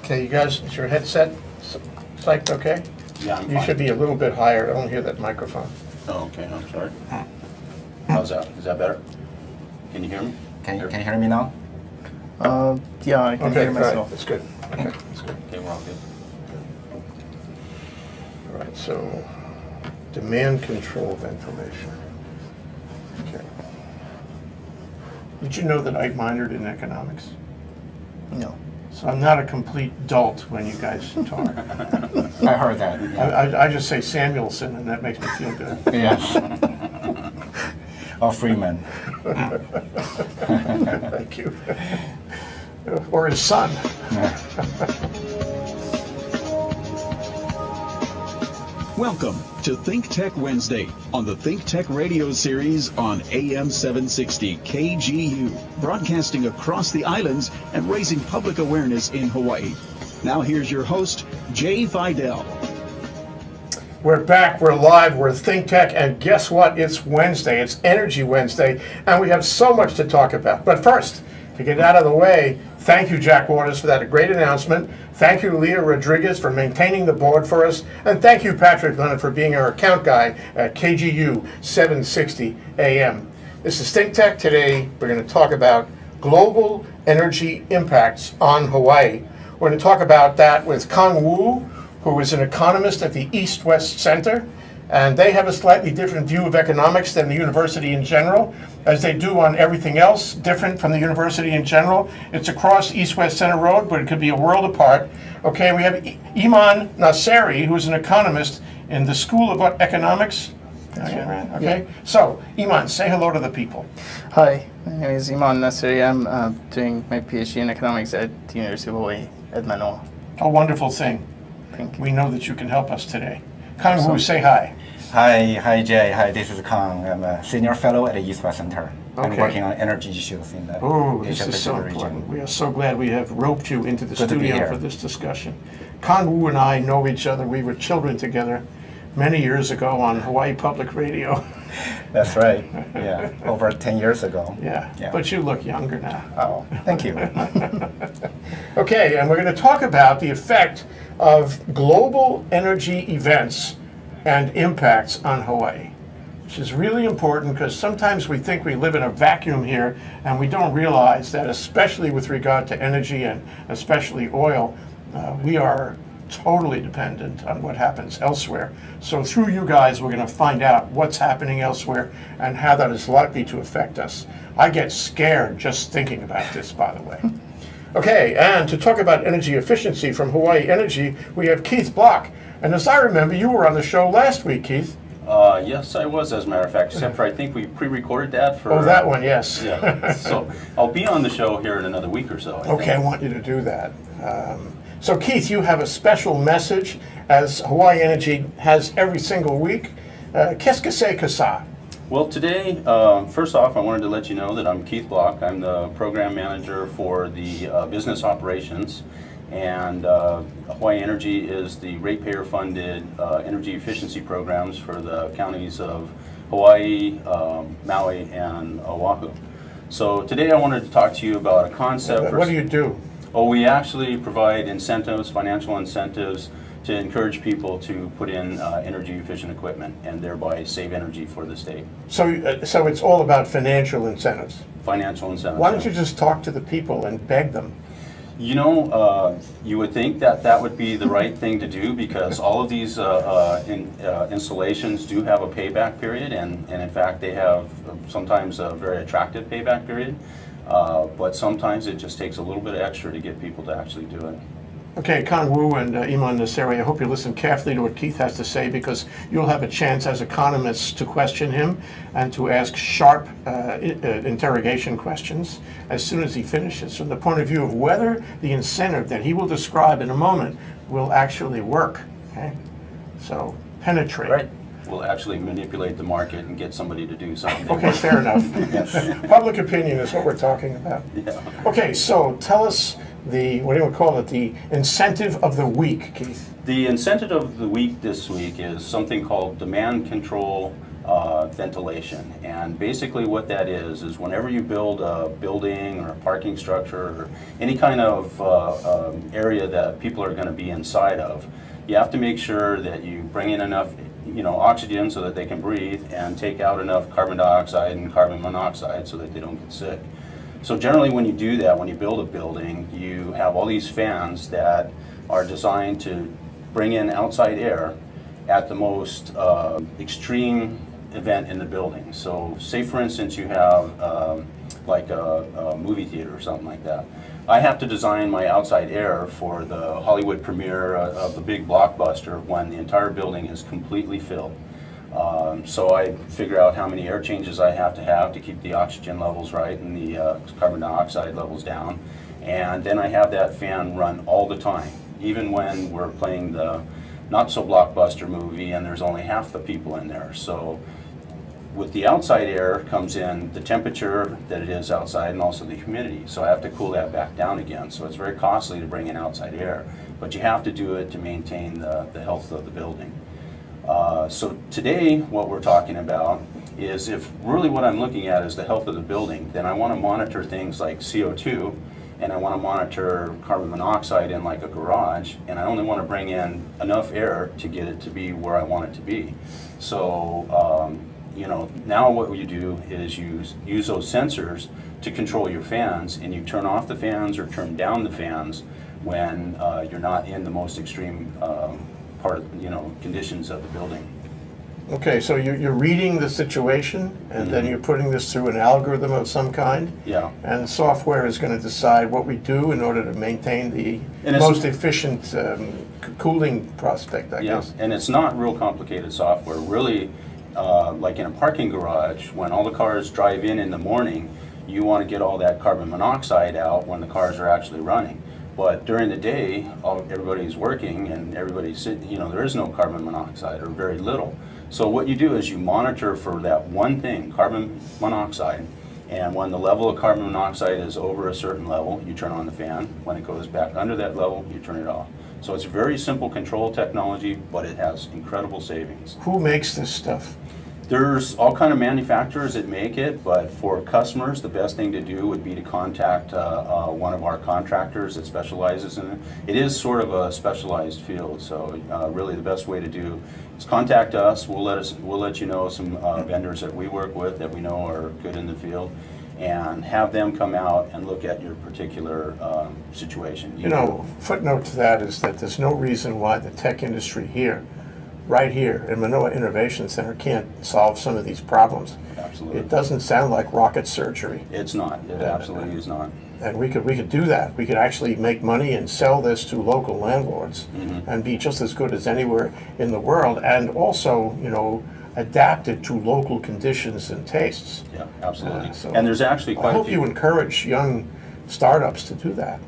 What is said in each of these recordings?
Okay, you guys, is your headset psyched okay? Yeah, I'm You fine. should be a little bit higher. I don't hear that microphone. Oh, okay, I'm sorry. How's that? Is that better? Can you hear me? Can you hear me now? Yeah, I can Okay, hear all right, myself. that's good. Okay, that's good. Okay, we're all good. All right, so demand control ventilation. Okay. Did you know that I minored in economics? No. So I'm not a complete dolt when you guys talk. I heard that. Yeah. I just say Samuelson, and that makes me feel good. Yes. Or Freeman. Thank you. Or his son. Welcome to Think Tech Wednesday on the Think Tech radio series on AM 760 KGU, broadcasting across the islands and raising public awareness in Hawaii. Now here's your host, Jay Fidel. We're back, we're live, we're Think Tech, and guess what? It's Wednesday, it's Energy Wednesday, and we have so much to talk about. But first, to get out of the way, thank you, Jack Waters, for that great announcement. Thank you, Leah Rodriguez, for maintaining the board for us. And thank you, Patrick Leonard, for being our account guy at KGU 760 AM. This is Think Tech. Today, we're going to talk about global energy impacts on Hawaii. We're going to talk about that with Kang Wu, who is an economist at the East-West Center. And they have a slightly different view of economics than the university in general, as they do on everything else, different from the university in general. It's across East-West Center Road, but it could be a world apart. Okay, we have Iman Nasseri, who's an economist in the School of Economics. Okay, so Iman, say hello to the people. Hi, my name is Iman Nasseri. I'm doing my PhD in economics at the University of Hawaii at Manoa. A wonderful thing. Thank you. We know that you can help us today. Kang Wu, say hi. Hi Jay. Hi, this is Kang. I'm a senior fellow at the East-West Center. I'm Okay. working on energy issues in the Oh, this Asia is so Pacific important. region. We are so glad we have roped you into the Good to be studio here. for this discussion. Kang Wu and I know each other. We were children together many years ago on Hawaii Public Radio. That's right. Yeah, over 10 years ago. Yeah, Yeah. but you look younger now. Oh, thank you. Okay, and we're going to talk about the effect of global energy events and impacts on Hawaii, which is really important because sometimes we think we live in a vacuum here and we don't realize that, especially with regard to energy and especially oil, we are totally dependent on what happens elsewhere. So through you guys, we're going to find out what's happening elsewhere and how that is likely to affect us. I get scared just thinking about this, by the way. Okay, and to talk about energy efficiency from Hawaii Energy, we have Keith Block. And as I remember, you were on the show last week, Keith. Yes, I was, as a matter of fact, except for I think we pre-recorded that for... Oh, that one, yes. Yeah, so I'll be on the show here in another week or so, I Okay, I think. want you to do that. So Keith, you have a special message, as Hawaii Energy has every single week. Qu'est-ce que c'est que ça? Well, today, first off, I wanted to let you know that I'm Keith Block. I'm the program manager for the business operations. And Hawaii Energy is the ratepayer-funded energy efficiency programs for the counties of Hawaii, Maui, and Oahu. So today I wanted to talk to you about a concept. What do you do? Oh, we actually provide incentives, financial incentives, to encourage people to put in energy-efficient equipment and thereby save energy for the state. So, so it's all about financial incentives. Financial incentives. Why don't you just talk to the people and beg them? You know, you would think that that would be the right thing to do because all of these installations do have a payback period, and in fact they have sometimes a very attractive payback period, but sometimes it just takes a little bit extra to get people to actually do it. Okay, Kang Wu and Iman Nasseri, I hope you listen carefully to what Keith has to say because you'll have a chance as economists to question him and to ask sharp interrogation questions as soon as he finishes from the point of view of whether the incentive that he will describe in a moment will actually work. Okay, so penetrate. Right. We'll actually manipulate the market and get somebody to do something. Okay, fair enough. Yes. Public opinion is what we're talking about. Yeah. Okay, so tell us the, what do you call it, the incentive of the week, Keith. The incentive of the week this week is something called demand control ventilation. And basically what that is whenever you build a building or a parking structure or any kind of area that people are going to be inside of, you have to make sure that you bring in enough oxygen so that they can breathe and take out enough carbon dioxide and carbon monoxide so that they don't get sick. So generally when you do that, when you build a building, you have all these fans that are designed to bring in outside air at the most extreme event in the building. So say for instance you have like a movie theater or something like that. I have to design my outside air for the Hollywood premiere of the big blockbuster when the entire building is completely filled. So I figure out how many air changes I have to keep the oxygen levels right and the carbon dioxide levels down. And then I have that fan run all the time, even when we're playing the not so blockbuster movie and there's only half the people in there. So with the outside air comes in the temperature that it is outside and also the humidity. So I have to cool that back down again. So it's very costly to bring in outside air, but you have to do it to maintain the health of the building. So today what we're talking about is if really what I'm looking at is the health of the building, then I want to monitor things like CO2 and I want to monitor carbon monoxide in like a garage, and I only want to bring in enough air to get it to be where I want it to be. So now what you do is use those sensors to control your fans, and you turn off the fans or turn down the fans when you're not in the most extreme conditions of the building. Okay, so you're reading the situation, and then you're putting this through an algorithm of some kind? Yeah. And the software is going to decide what we do in order to maintain the most efficient cooling prospect, I guess. And it's not real complicated software. Really, like in a parking garage, when all the cars drive in the morning, you want to get all that carbon monoxide out when the cars are actually running. But during the day, everybody's working and everybody's sitting, there is no carbon monoxide or very little. So what you do is you monitor for that one thing, carbon monoxide, and when the level of carbon monoxide is over a certain level, you turn on the fan. When it goes back under that level, you turn it off. So it's very simple control technology, but it has incredible savings. Who makes this stuff? There's all kind of manufacturers that make it, but for customers, the best thing to do would be to contact one of our contractors that specializes in it. It is sort of a specialized field, so really the best way to do is contact us. We'll let you know some vendors that we work with that we know are good in the field, and have them come out and look at your particular situation. Footnote to that is that there's no reason why the tech industry here, right here in Manoa Innovation Center, can't solve some of these problems. Absolutely. It doesn't sound like rocket surgery. It's not. It absolutely is not. And we could do that. We could actually make money and sell this to local landlords and be just as good as anywhere in the world, and also, adapt it to local conditions and tastes. Yeah, absolutely. So and there's actually quite I hope a few. you encourage young startups to do that.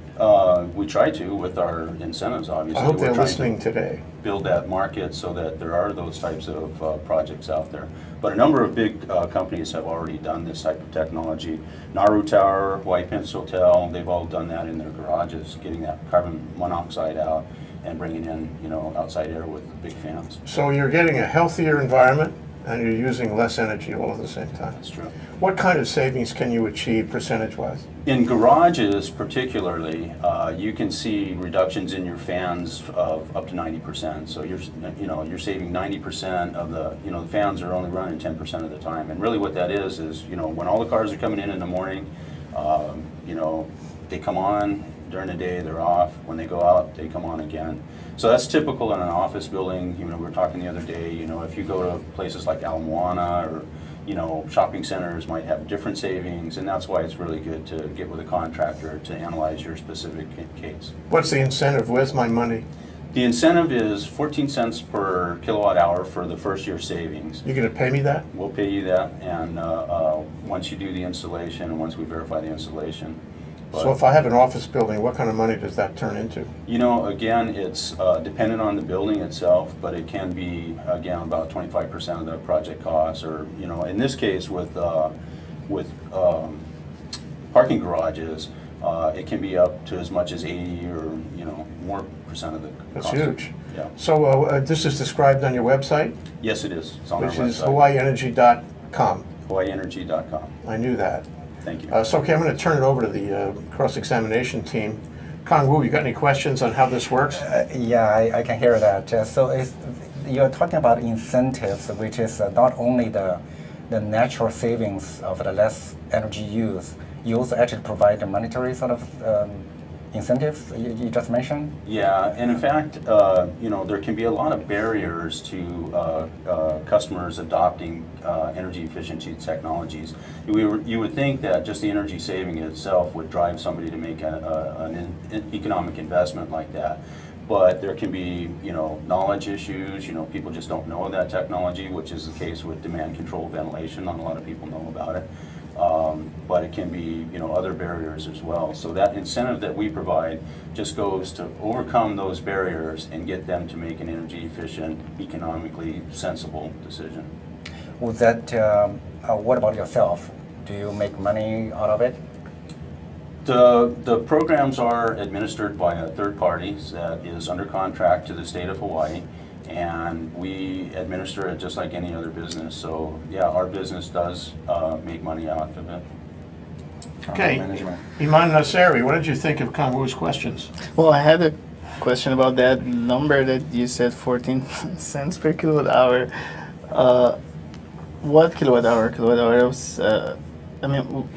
We try to with our incentives, obviously. I hope We're they're trying listening to today. build that market so that there are those types of projects out there. But a number of big companies have already done this type of technology. Nauru Tower, White Prince Hotel, they've all done that in their garages, getting that carbon monoxide out and bringing in, outside air with big fans. So you're getting a healthier environment and you're using less energy all at the same time. That's true. What kind of savings can you achieve percentage-wise? In garages particularly, you can see reductions in your fans of up to 90%. So you're saving 90% of the fans are only running 10% of the time. And really what that is when all the cars are coming in the morning, they come on during the day, they're off. When they go out, they come on again. So that's typical in an office building. We were talking the other day, if you go to places like Ala Moana or shopping centers might have different savings, and that's why it's really good to get with a contractor to analyze your specific case. What's the incentive? Where's my money? The incentive is 14 cents per kilowatt hour for the first year savings. You're going to pay me that? We'll pay you that, and once you do the installation and once we verify the installation. So if I have an office building, what kind of money does that turn into? Again, it's dependent on the building itself, but it can be, again, about 25% of the project costs, or, in this case with parking garages, it can be up to as much as 80 or more percent of the That's cost. huge. Yeah. So this is described on your website, Yes, it is. It's on which our is website. hawaiienergy.com. HawaiiEnergy.com. I knew that. Thank you. So, okay, I'm going to turn it over to the cross-examination team. Kang Wu, you got any questions on how this works? Yeah, I can hear that. So you're talking about incentives, which is not only the natural savings of the less energy use, you also actually provide the monetary sort of incentives you just mentioned? Yeah, and in fact, there can be a lot of barriers to customers adopting energy efficiency technologies. You would think that just the energy saving itself would drive somebody to make an economic investment like that. But there can be, knowledge issues. People just don't know that technology, which is the case with demand control ventilation. Not a lot of people know about it. But it can be, other barriers as well. So that incentive that we provide just goes to overcome those barriers and get them to make an energy efficient, economically sensible decision. Would that, what about yourself? Do you make money out of it? The programs are administered by a third party that is under contract to the state of Hawaii, and we administer it just like any other business. So yeah, our business does make money out of it. Okay. Management. Iman Nasseri, what did you think of Kang Wu's questions? Well, I had a question about that number that you said 14 cents per kilowatt hour. What kilowatt hour?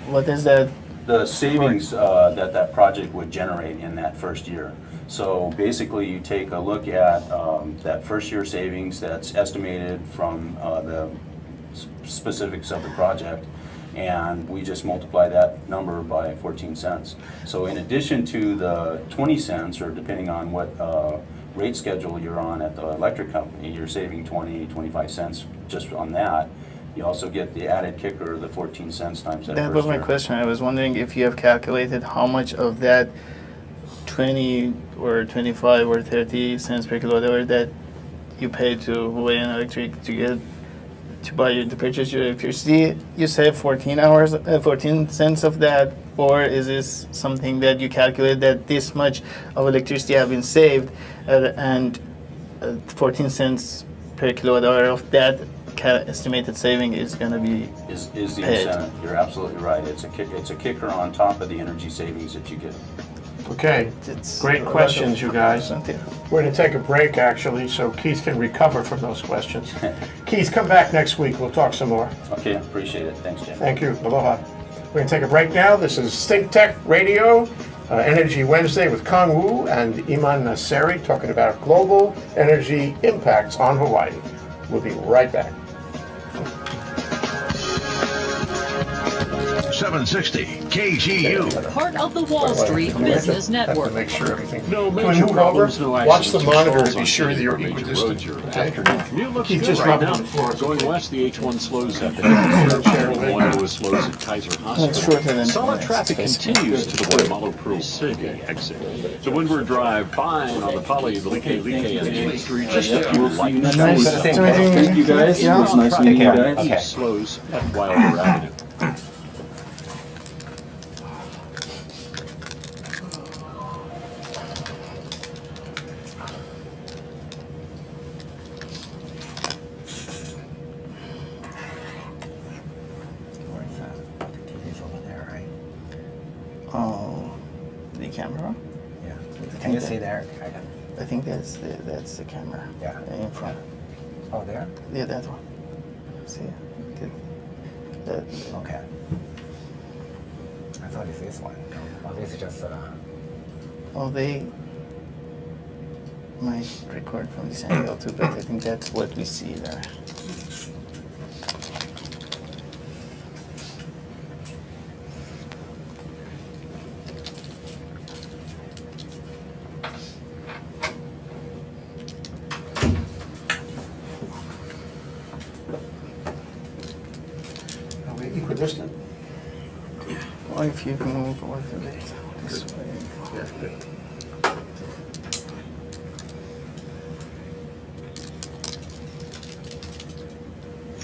What is that? The savings that project would generate in that first year. So basically, you take a look at that first year savings that's estimated from the specifics of the project, and we just multiply that number by 14 cents. So in addition to the 20 cents, or depending on what rate schedule you're on at the electric company, you're saving 20, 25 cents just on that. You also get the added kicker, the 14 cents times that. That was my question. I was wondering if you have calculated how much of that 20 or 25 or 30 cents per kilowatt hour that you pay to Hawaiian Electric to purchase your electricity. You save 14 cents of that, or is this something that you calculate that this much of electricity have been saved, and 14 cents per kilowatt hour of that estimated saving is going to be Is the paid. incentive. You're absolutely right. It's a kicker on top of the energy savings that you get. Okay, It's great questions, you guys. Yeah. We're going to take a break, actually, so Keith can recover from those questions. Keith, come back next week. We'll talk some more. Okay, appreciate it. Thanks, Jim. Thank you. Aloha. We're going to take a break now. This is Think Tech Radio, Energy Wednesday with Kang Wu and Iman Nasseri talking about global energy impacts on Hawaii. We'll be right back. 760 KGU. Part of the Wall Street Business Have to Network. make sure everything. No Can we major move problems, over? no Watch the accidents or monitor stalls and be on sure that you're major roads equidistant. you're Okay? Commute looks Keith good just right rubbed now. on the floor. Going west, the H1 slows up ahead. One was slows at Kaiser It's Hospital. shorter than Solid traffic basically. continues to the Waimalu Pearl City exit. The Windward Drive, fine on the Pali, the Like, and the A3, just a few light Nice slows to up. meet you guys. Yeah. It's nice meeting you guys. East Okay. slows at Wilder Avenue. Where is that? The TV's over there, right? Oh, the camera. Yeah. Can you see there? I think that's the camera. Yeah. In front. Oh, there? Yeah, that one. See, that. Okay. I thought it's this one. Oh, this is just. Oh, they might record from this angle too, but I think that's what we see there. Are we equidistant? Or if you can move a little bit this way. Yes, good.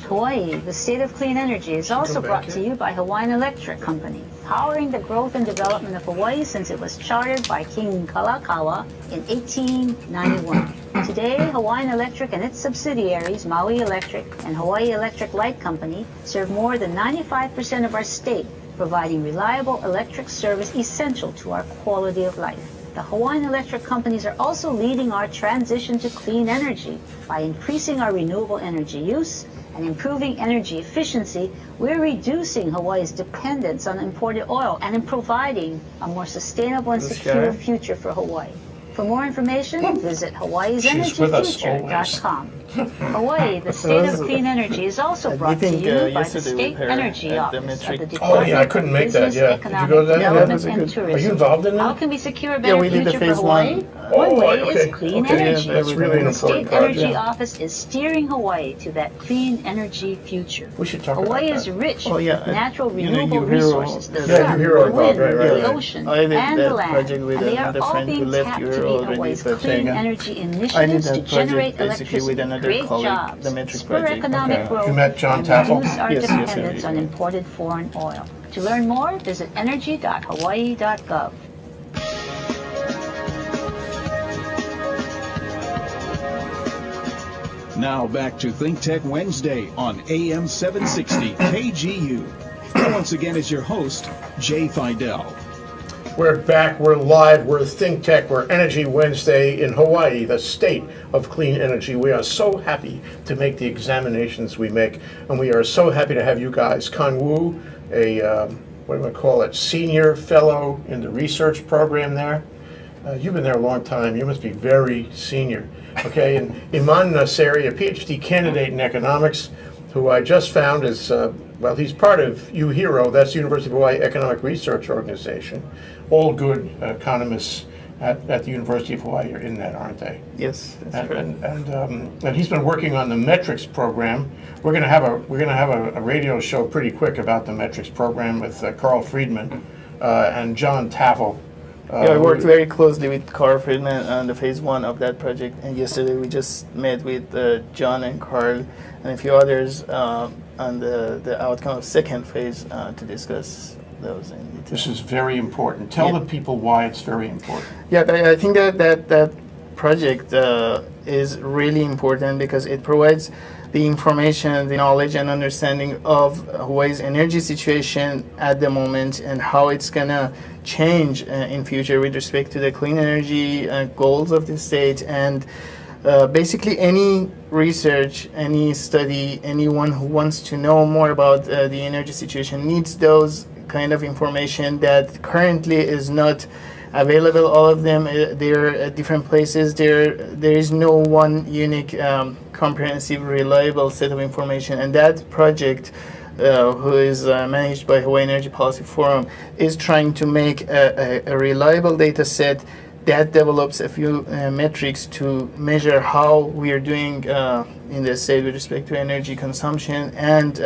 Hawaii, the state of clean energy, is also come back brought to here? you by Hawaiian Electric Company. powering the growth and development of Hawaii since it was chartered by King Kalakaua in 1891. Today, Hawaiian Electric and its subsidiaries, Maui Electric and Hawaii Electric Light Company, serve more than 95% of our state, providing reliable electric service essential to our quality of life. The Hawaiian Electric companies are also leading our transition to clean energy. By increasing our renewable energy use and improving energy efficiency, we're reducing Hawaii's dependence on imported oil and providing a more sustainable and secure future for Hawaii. For more information, visit hawaiisenergyfuture.com. Hawaii, the state of clean energy, is also brought to you by the State Energy Office of the Department I couldn't make that, Business, yeah. Did you go to that? Development, Yeah, that and was Are you Tourism. involved in How that? can we secure a better we did the future for phase Hawaii? one. One way okay. is clean Okay, energy. that's really an The State important part, Energy yeah. Office is steering Hawaii to that clean energy future. We should talk about Hawaii that. is rich Oh, yeah, with natural you know, renewable you hear all- resources, the Yeah, sun, you hear all the about wind, it, right, the right. ocean, I did and that the land, project with and they are another all friend who being left tapped to Euro meet already, Hawaii's but clean yeah. energy I did initiatives to that project generate basically with electricity, another create colleague, jobs, the Metric spur project. economic Okay. growth, You met John and Taffel? reduce our Yes, yes, dependence I on did. imported foreign oil. To learn more, visit energy.hawaii.gov. Now back to Think Tech Wednesday on AM 760 KGU. And once again is your host, Jay Fidel. We're back, we're live, we're Think Tech, we're Energy Wednesday in Hawaii, the state of clean energy. We are so happy to make the examinations we make, and we are so happy to have you guys. Kan Wu, a, what do I call it, senior fellow in the research program there. You've been there a long time, you must be very senior. Okay, and Iman Nasseri, a PhD candidate in economics, who I just found is, well, he's part of UHERO, that's the University of Hawaii Economic Research Organization. All good economists at the University of Hawaii are in that, aren't they? Yes, that's right. And he's been working on the metrics program. We're going to have a radio show pretty quick about the metrics program with Carl Friedman and John Taffel. Yeah, I worked very closely with Carl Friedman on the phase one of that project, and yesterday we just met with John and Carl and a few others on the outcome of second phase to discuss those in detail. This is very important. Tell the people why it's very important. Yeah, I think that project is really important because it provides the information, the knowledge and understanding of Hawaii's energy situation at the moment and how it's gonna change in future with respect to the clean energy goals of the state. And basically any research, any study, anyone who wants to know more about the energy situation needs those kind of information that currently is not available. All of them, they're at different places. There is no one unique, comprehensive, reliable set of information. And that project, who is managed by Hawaii Energy Policy Forum, is trying to make a reliable data set that develops a few metrics to measure how we are doing in the state with respect to energy consumption and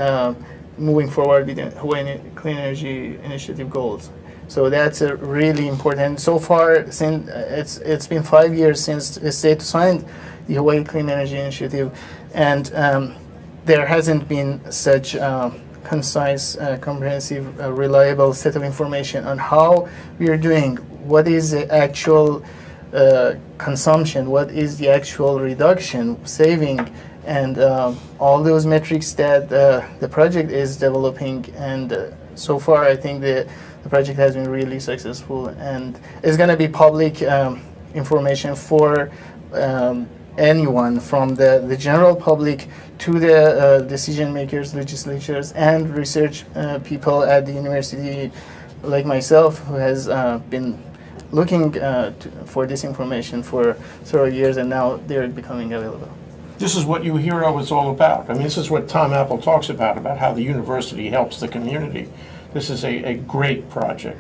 moving forward with the Hawaii Clean Energy Initiative goals. So that's really important. So far, since it's been 5 years since the state signed the Hawaii Clean Energy Initiative, and there hasn't been such concise, comprehensive, reliable set of information on how we are doing. What is the actual consumption? What is the actual reduction, saving, and all those metrics that the project is developing. And so far, I think the project has been really successful, and it's going to be public information for anyone from the general public to the decision makers, legislatures, and research people at the university, like myself, who has been looking for this information for several years, and now they're becoming available. This is what UHERO is all about. I mean, this is what Tom Apple talks about how the university helps the community. This is a great project.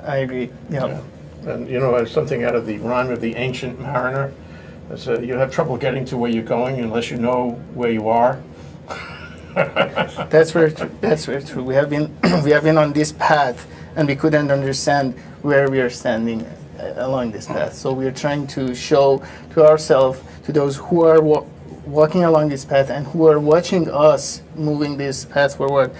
I agree. Yeah. And you know, it's something out of the rhyme of the Ancient Mariner. It's, you have trouble getting to where you're going unless you know where you are. That's very true. That's very true. We have been on this path, and we couldn't understand where we are standing along this path. So we are trying to show to ourselves, to those who are walking along this path and who are watching us moving this path forward,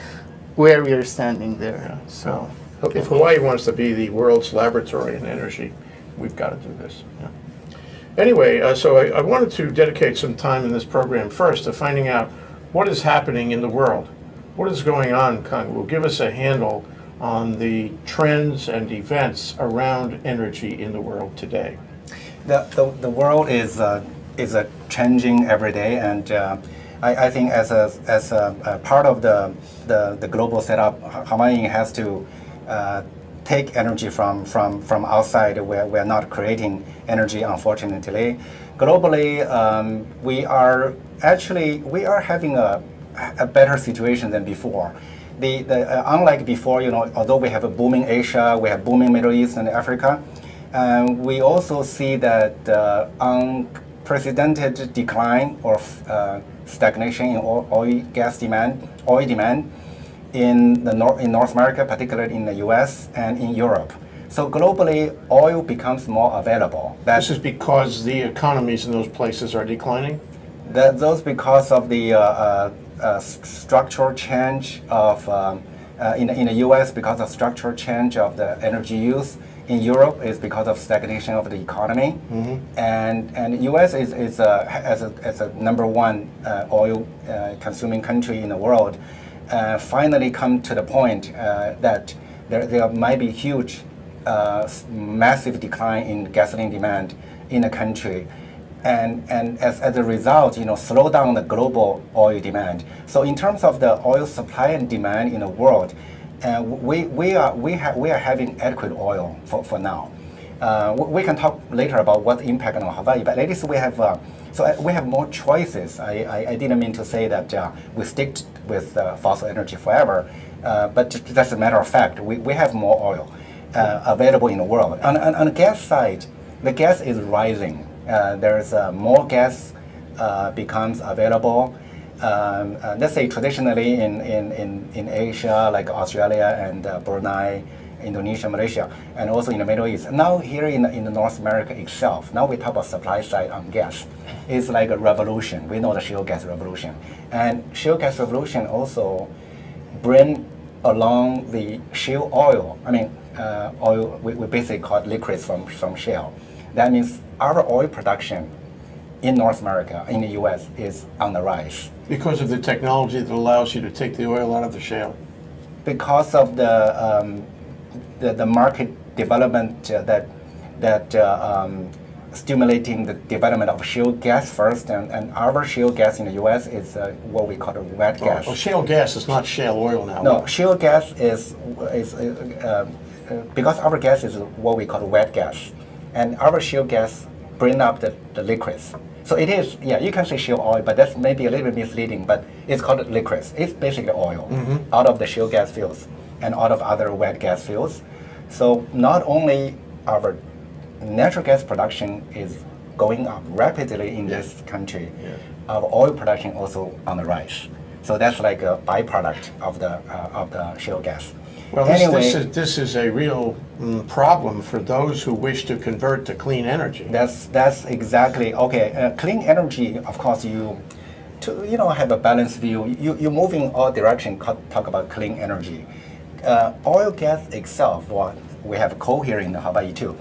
where we are standing there. So If Hawaii wants to be the world's laboratory in energy, we've got to do this. Yeah. Anyway, so I wanted to dedicate some time in this program first to finding out what is happening in the world. What is going on, Kangwoo? Give us a handle on the trends and events around energy in the world today. The world is changing every day, and I think as a part of the global setup, Hawaii has to take energy from outside. We're not creating energy, unfortunately. Globally, we are having a better situation than before. Unlike before, although we have a booming Asia, we have booming Middle East and Africa, we also see that unprecedented decline or stagnation in oil demand in North America, particularly in the U.S. and in Europe. So globally, oil becomes more available. This is because the economies in those places are declining? Those because of the structural change of in the U.S. because of structural change of the energy use. In Europe, is because of stagnation of the economy, and U.S. is as a number one oil consuming country in the world. Finally, come to the point that there might be huge, massive decline in gasoline demand in the country. And as a result, slow down the global oil demand. So in terms of the oil supply and demand in the world, we are having adequate oil for now. We can talk later about what the impact on Hawaii, but at least we have we have more choices. I didn't mean to say that we stick with fossil energy forever, but that's a matter of fact. We have more oil available in the world. On the gas side, the gas is rising. There's more gas becomes available. Let's say traditionally in Asia, like Australia and Brunei, Indonesia, Malaysia, and also in the Middle East. Now here in the North America itself, now we talk about supply side on gas. It's like a revolution. We know the shale gas revolution. And shale gas revolution also bring along the shale oil. I mean, oil, we basically call it liquids from shale. That means our oil production in North America, in the U.S., is on the rise. Because of the technology that allows you to take the oil out of the shale? Because of the market development that stimulating the development of shale gas first, and our shale gas in the U.S. is what we call a wet gas. Oh, shale gas is not shale oil now. No, shale gas is because our gas is what we call wet gas, and our shale gas bring up the liquids. So it is, yeah, you can say shale oil, but that's maybe a little bit misleading, but it's called liquids. It's basically oil out of the shale gas fields and out of other wet gas fields. So not only our natural gas production is going up rapidly in this country, our oil production also on the rise. So that's like a byproduct of the shale gas. Well, anyway, this is a real problem for those who wish to convert to clean energy. That's exactly okay. Clean energy, of course, to have a balanced view. You move in all direction. Talk about clean energy. Oil gas itself, we have coal here in Hawaii too.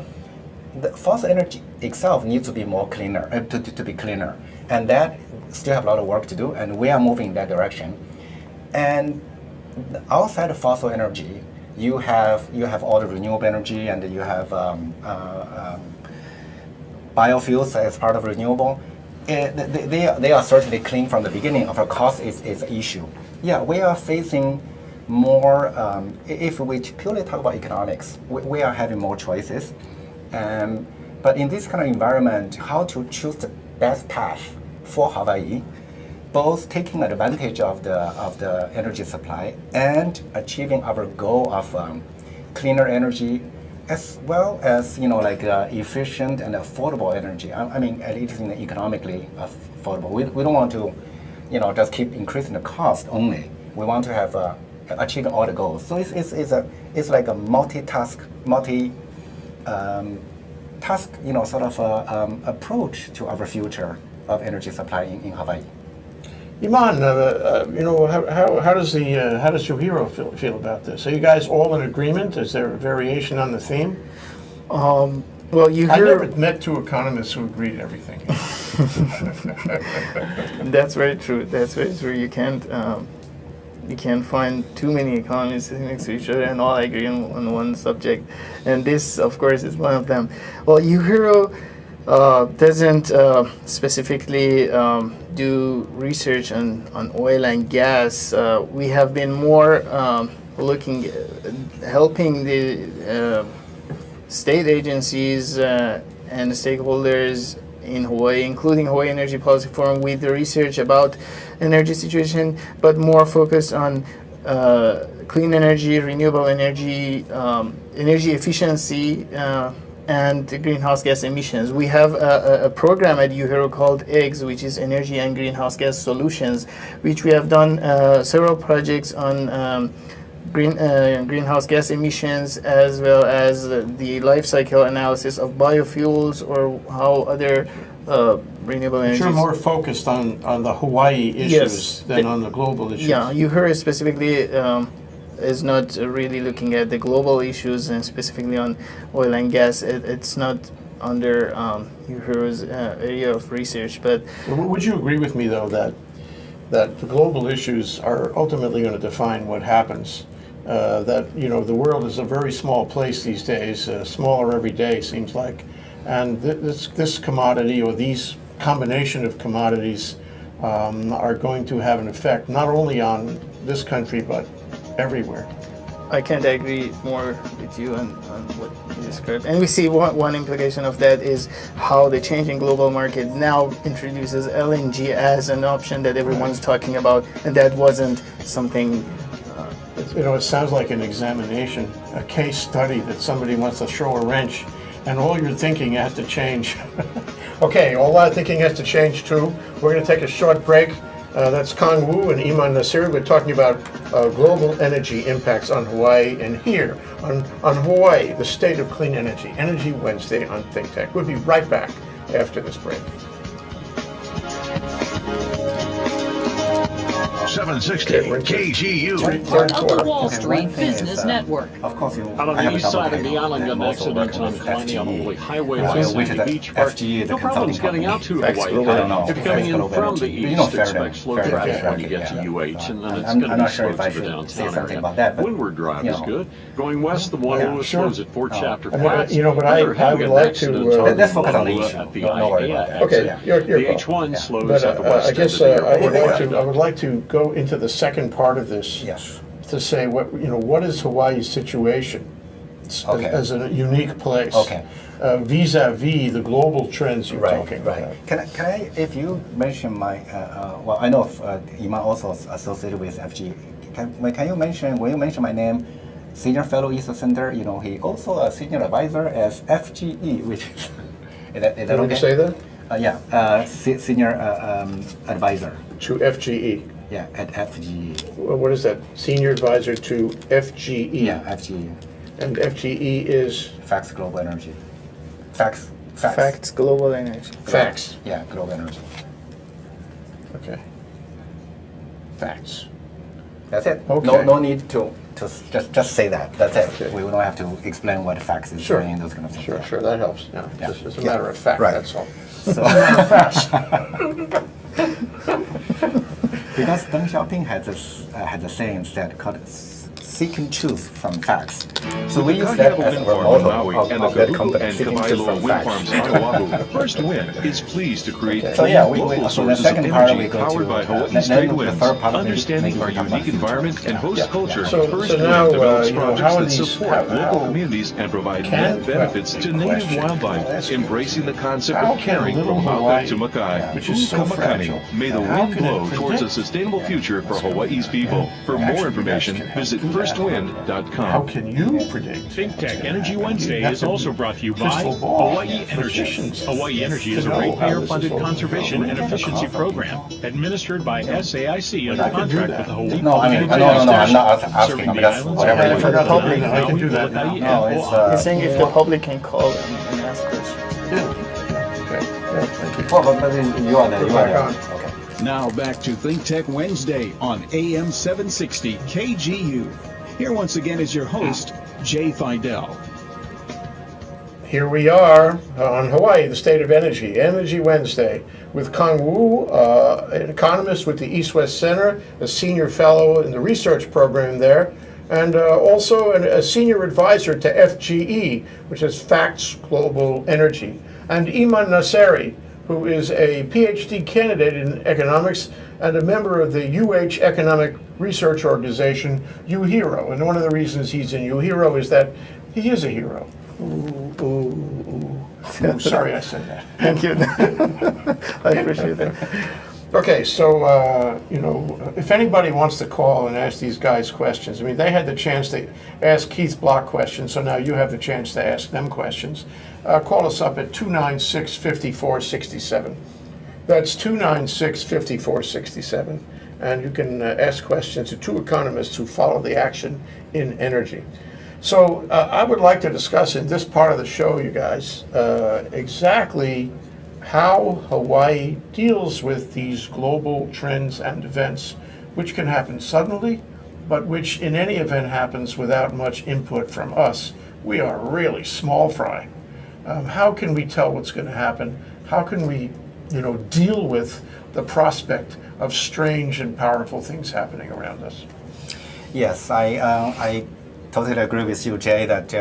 The fossil energy itself needs to be more cleaner, to be cleaner, and that still have a lot of work to do. And we are moving in that direction. And outside of fossil energy, you have all the renewable energy, and you have biofuels as part of renewable. They are certainly clean from the beginning. Of course, is an issue. Yeah, we are facing more. If we purely talk about economics, we are having more choices. But in this kind of environment, how to choose the best path for Hawaii, both taking advantage of the energy supply and achieving our goal of cleaner energy, as well as efficient and affordable energy. I mean, at least economically affordable. We don't want to, just keep increasing the cost only. We want to have achieving all the goals. So it's like a multi-task, sort of approach to our future of energy supply in Hawaii. Iman, you know, how does Yohiro feel about this? Are you guys all in agreement? Is there a variation on the theme? Well, you I hear never met two economists who agree to everything. that's very true. That's very true. You can't find too many economists sitting next to each other and all agree on one subject, and this, of course, is one of them. Well, Yohiro doesn't specifically do research on oil and gas. We have been more helping the state agencies and stakeholders in Hawaii, including Hawaii Energy Policy Forum, with the research about energy situation, but more focused on clean energy, renewable energy, energy efficiency, and greenhouse gas emissions. We have a program at Yohiro called EGGS, which is Energy and Greenhouse Gas Solutions, which we have done several projects on greenhouse gas emissions, as well as the life cycle analysis of biofuels or how other renewable energies. You're more focused on the Hawaii issues Yes. than on the global issues. Yeah, Yohiro specifically is not really looking at the global issues and specifically on oil and gas. It's not under Yohiro's area of research, but Would you agree with me, though, that the global issues are ultimately going to define what happens? That, you know, the world is a very small place these days, smaller every day seems like, and this commodity or these combination of commodities are going to have an effect not only on this country but everywhere. I can't agree more with you on what you described. And we see one implication of that is how the changing global market now introduces LNG as an option that everyone's talking about, and that wasn't something. You know, it sounds like an examination, a case study that somebody wants to throw a wrench, and all your thinking has to change. Okay, all our thinking has to change too. We're going to take a short break. That's Kang Wu and Iman Nasir. We're talking about global energy impacts on Hawaii, and here on Hawaii, the state of clean energy, Energy Wednesday on Think Tech. We'll be right back after this break. 760 Okay, we're into KGU. third Of the quarter. Wall Okay, Street one thing is, Business Network. Of course, you Out on I have the a east double side of the title. island, I'm got an also accident working on with Kalani on Hawaii FGE, Highway which West is Sandy Beach Park. FGE, the No problems consulting getting out company. to Hawaii. I don't know. If you're coming in Global from the Energy. east, You know expect Faraday. slow Faraday, traffic when you yeah, get to yeah. UH, and then it's I'm going to not be sure slow if I to the should downtown say something area. about that, but, Windward Drive you is know. good. Going west, the Waialua sure. slows at Fort Chapter And Flats. you know, but I would like to, Let's focus on the Waialua issue. at the Don't worry IAEA about that. Okay, exit. your The call. H1 slows But at the west I end guess of the airport. I would like to go into the second part of this. Yes. To say what is Hawaii's situation Okay. as a unique place. Okay. Vis-a-vis the global trends you're talking about. Can I, if you mention my, well, I know Iman also associated with FG. Can you mention, when you mention my name, Senior Fellow East Center, you know, he also a senior advisor as FGE, which is, is that Did you okay? say that? Yeah, senior advisor. To FGE. Yeah, at FGE. What is that? Senior advisor to FGE. Yeah, FGE. And FGE is Facts Global Energy. Facts. Facts Global Energy. facts. Yeah, Global Energy. Okay. Facts. That's it. Okay. No need to just say that. That's it. Okay. We don't have to explain what facts is Sure. doing, those kind of things. Sure, that helps. Yeah. Yeah. Just as a Yeah. matter of fact, Right. that's all. So, because Deng Xiaoping had a saying said called "seeking truth from facts." So we use that as our motto of that company, seeking truth from facts. First Wind is pleased to create So yeah, we local so the sources of second part we energy go powered to by Hawaii's then trade the winds, third part understanding our unique environment and host culture. So First now, Wind develops you know, projects how are that these- support how- local communities and provide Can- net benefits to well, native question. I'll wildlife, ask you. embracing the concept How of can caring little from Hawaii, Hauka to Makai, which is so Uka Makani. fragile, May the how wind can it blow towards a predict- sustainable future for Hawaii's people. For Actually, more information, you guys can visit help do that. firstwind.com. How can you predict? Think Tech Energy Wednesday You have is to also be brought to you by crystal ball Hawaii Energy. magicians Hawaii Energy to is a know how ratepayer-funded this is all conservation going. and efficiency program administered by SAIC under I could do contract that. with the Hawaii No, I mean, Public no, I'm Utilities not Commission, asking. serving I mean, the that's islands whatever of you I forgot forgot. public, I can do that now. Maui, No, and it's, Oahu. He's saying if the public can call and ask questions. Yeah. Okay. Yeah, thank you. Well, but you are the, Put you back are on. the, okay. Now back to Think Tech Wednesday on AM 760 KGU. Here once again is your host, Jay Fidel. Here we are on Hawaii, the state of energy, Energy Wednesday, with Kang Wu, an economist with the East-West Center, a senior fellow in the research program there, and also a senior advisor to FGE, which is Facts Global Energy, and Iman Nasseri, who is a PhD candidate in economics and a member of the UH Economic Research Organization, UHERO. And one of the reasons he's in UHERO is that he is a hero. Ooh, ooh, ooh. Ooh, sorry I said that. Thank you. I appreciate that. Okay, so, you know, if anybody wants to call and ask these guys questions, I mean, they had the chance to ask Keith Block questions, so now you have the chance to ask them questions. Call us up at 296-5467. That's 296-5467. And you can ask questions to two economists who follow the action in energy. So I would like to discuss in this part of the show, you guys, exactly how Hawaii deals with these global trends and events, which can happen suddenly, but which in any event happens without much input from us. We are really small fry. How can we tell what's going to happen? How can we, you know, deal with the prospect of strange and powerful things happening around us? Yes, I totally agree with you, Jay, that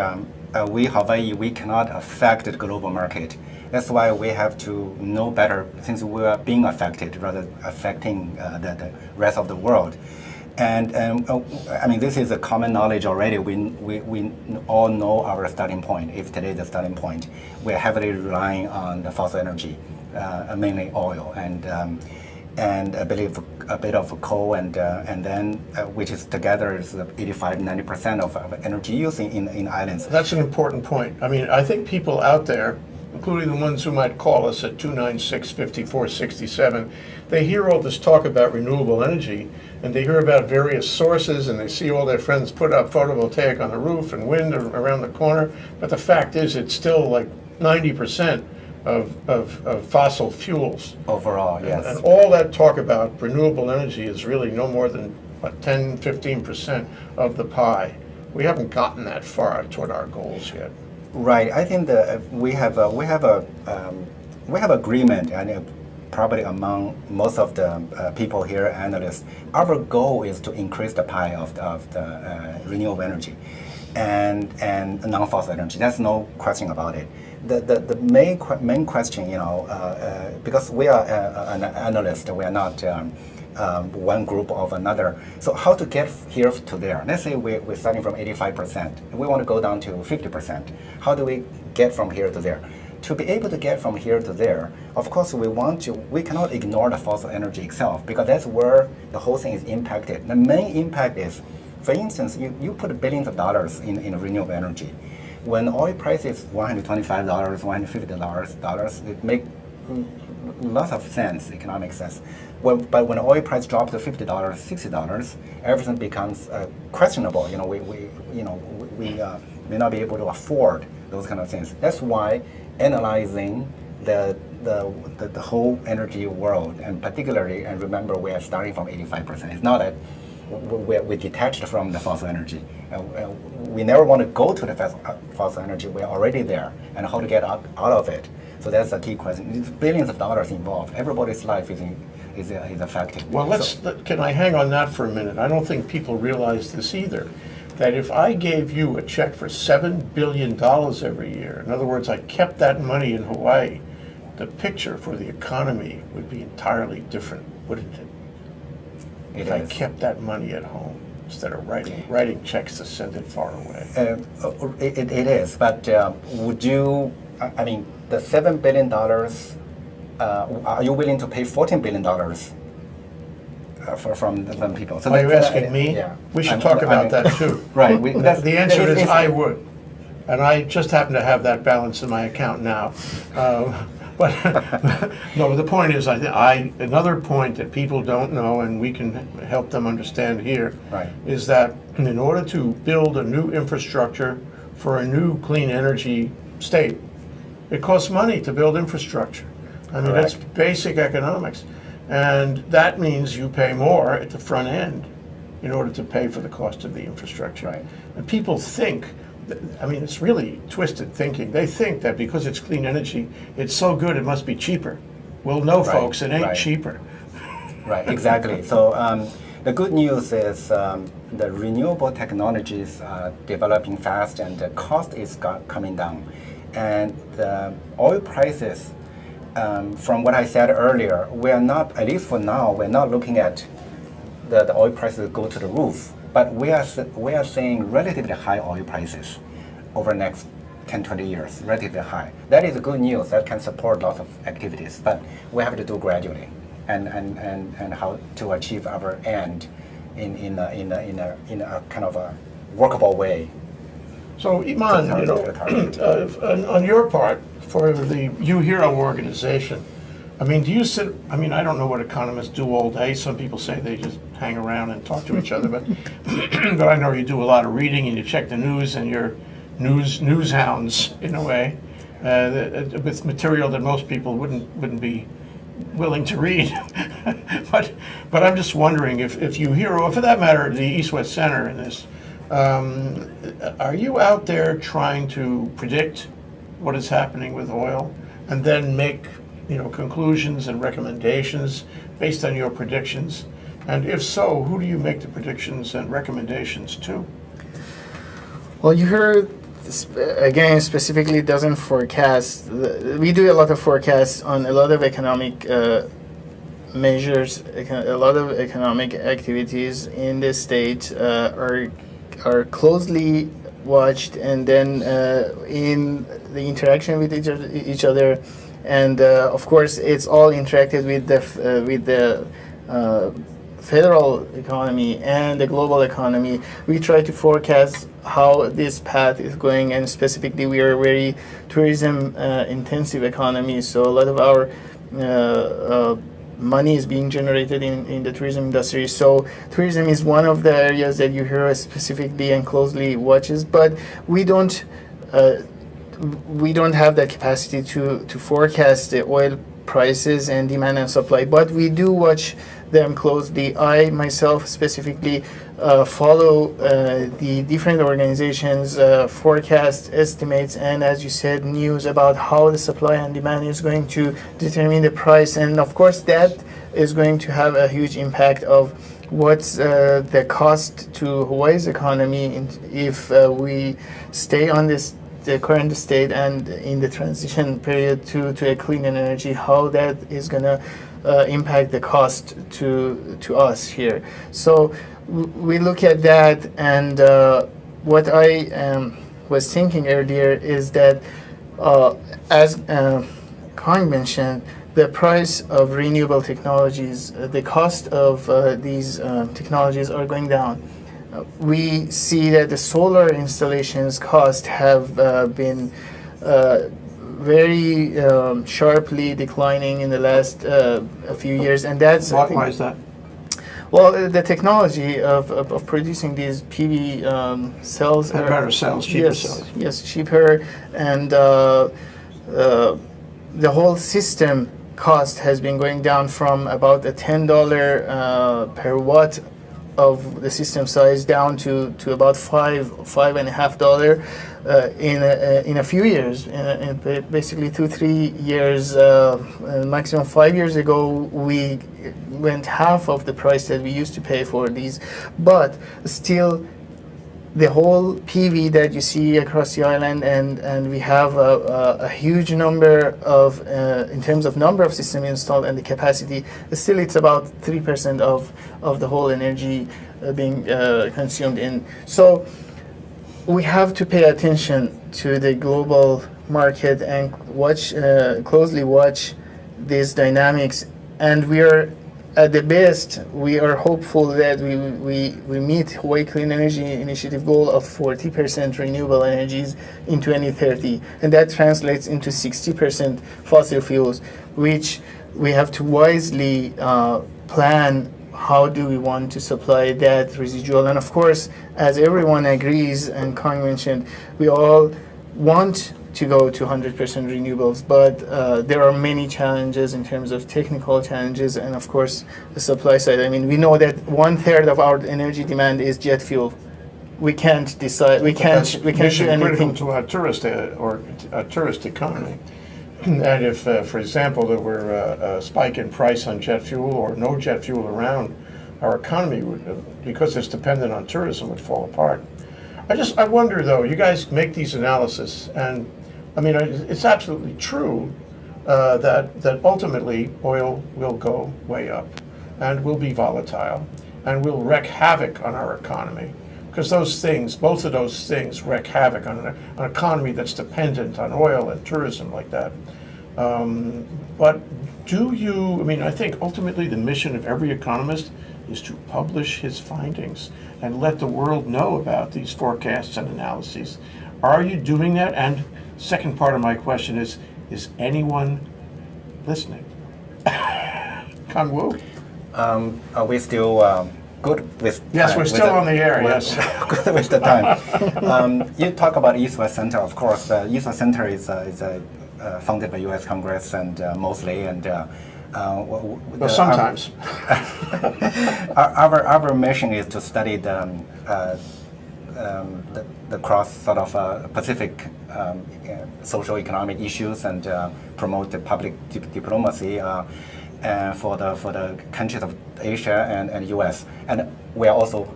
we, Hawaii, we cannot affect the global market. That's why we have to know better, since we are being affected rather than affecting the rest of the world. And I mean, this is a common knowledge already. We all know our starting point. If today the starting point, we're heavily relying on the fossil energy, mainly oil, and I believe a bit of coal, and then which is together is 85–90% of energy use in islands. That's an important point. I mean, I think people out there, including the ones who might call us at 296-5467, they hear all this talk about renewable energy, and they hear about various sources, and they see all their friends put up photovoltaic on the roof and wind around the corner, but the fact is it's still like 90% of fossil fuels. Overall, yes. And all that talk about renewable energy is really no more than, what, 10–15% of the pie. We haven't gotten that far toward our goals yet. Right. I think that we have agreement, and probably among most of the people here, analysts, our goal is to increase the pie of the renewable energy and non-fossil energy. There's no question about it. The main question, you know, because we are an analyst, we are not one group of another. So how to get here to there? Let's say we're starting from 85%. We want to go down to 50%. How do we get from here to there? To be able to get from here to there, of course, we cannot ignore the fossil energy itself, because that's where the whole thing is impacted. The main impact is, for instance, you put billions of dollars in renewable energy. When oil price is $125, $150, it makes lots of sense, economic sense. But when oil price drops to $50, $60, everything becomes questionable. You know, we may not be able to afford those kind of things. That's why analyzing the whole energy world, and particularly, and remember, we are starting from 85%. It's not that we're detached from the fossil energy. We never want to go to the fossil energy. We're already there, and how to get out of it. So that's the key question. It's billions of dollars involved. Everybody's life is affected. Well, can I hang on that for a minute? I don't think people realize this either. That if I gave you a check for $7 billion every year, in other words, I kept that money in Hawaii, the picture for the economy would be entirely different, wouldn't it? If I kept that money at home instead of writing checks to send it far away. It is, but would you, I mean, the $7 billion, are you willing to pay $14 billion from some people? So are you asking me? Yeah. We should talk about that too. Right. The answer is I would. And I just happen to have that balance in my account now. But no, the point is, another point that people don't know, and we can help them understand here, right, is that in order to build a new infrastructure for a new clean energy state, it costs money to build infrastructure. I mean, that's basic economics. And that means you pay more at the front end in order to pay for the cost of the infrastructure. Right. And people think, I mean, it's really twisted thinking. They think that because it's clean energy, it's so good it must be cheaper. Well, no, Right, folks, it ain't right. cheaper. Right, exactly. So the good news is the renewable technologies are developing fast and the cost is coming down. And the oil prices, from what I said earlier, we are not, at least for now, we're not looking at the oil prices go to the roof. But we are seeing relatively high oil prices over the next 10, 20 years, relatively high. That is good news. That can support lots of activities, but we have to do gradually, and how to achieve our end in a kind of a workable way. So Iman, you know, on your part, for the UHERO organization, I mean, do you sit, I mean, I don't know what economists do all day. Some people say they just hang around and talk to each other, but but I know you do a lot of reading and you check the news and you're news hounds in a way, with material that most people wouldn't be willing to read. but I'm just wondering if UHERO, or for that matter, the East-West Center in this, are you out there trying to predict what is happening with oil and then make, you know, conclusions and recommendations based on your predictions? And if so, who do you make the predictions and recommendations to? Well, you heard, again, specifically doesn't forecast. We do a lot of forecasts on a lot of economic measures, a lot of economic activities in the state are closely watched, and then in the interaction with each other, and of course it's all interacted with the federal economy and the global economy. We try to forecast how this path is going, and specifically we are a very tourism intensive economy, so a lot of our money is being generated in the tourism industry. So tourism is one of the areas that UHERO specifically and closely watches, but we don't have the capacity to forecast the oil prices and demand and supply, but we do watch them closely. I myself specifically follow the different organizations' forecast estimates, and as you said, news about how the supply and demand is going to determine the price, and of course that is going to have a huge impact of what's the cost to Hawaii's economy if we stay on the current state and in the transition period to a clean energy, how that is going to impact the cost to us here. So we look at that, and what I was thinking earlier is that as Kang mentioned, the price of renewable technologies, the cost of these technologies are going down. We see that the solar installations cost have been very sharply declining in the last a few years, and that's Why is that? well, the technology of producing these PV cells They're better cells, cheaper cells. Yes, cheaper, and the whole system cost has been going down from about a $10 per watt of the system size down to about $5.50 in a few years, in basically 2-3 years, maximum 5 years ago. We went half of the price that we used to pay for these, but still the whole PV that you see across the island, and we have a huge number of, in terms of number of systems installed and the capacity, still it's about 3% of the whole energy being consumed in. So we have to pay attention to the global market and closely watch these dynamics, and we are at the best, we are hopeful that we meet Hawaii Clean Energy Initiative goal of 40% renewable energies in 2030, and that translates into 60% fossil fuels, which we have to wisely plan how do we want to supply that residual. And of course, as everyone agrees, and Kang mentioned, we all want to go to 100% renewables, but there are many challenges in terms of technical challenges and of course the supply side. I mean, we know that 1/3 of our energy demand is jet fuel. We can't decide. We can't do Mission critical anything. to our tourist or a tourist economy. And if, for example, there were a spike in price on jet fuel or no jet fuel around, our economy would, because it's dependent on tourism, would fall apart. I wonder though. You guys make these analysis, and I mean, it's absolutely true that ultimately oil will go way up, and will be volatile, and will wreak havoc on our economy. Because those things, both of those things, wreak havoc on an economy that's dependent on oil and tourism like that. But do you, I mean, I think ultimately the mission of every economist is to publish his findings and let the world know about these forecasts and analyses. Are you doing that? And second part of my question is anyone listening? Kang-woo? Are we still good with Yes, time, we're still on the air, yes. Good with the time. You talk about East-West Center, of course. East-West Center is founded by U.S. Congress and mostly, and Well, sometimes. Our mission is to study the cross sort of Pacific social economic issues and promote the public diplomacy for the countries of Asia and U.S. And we are also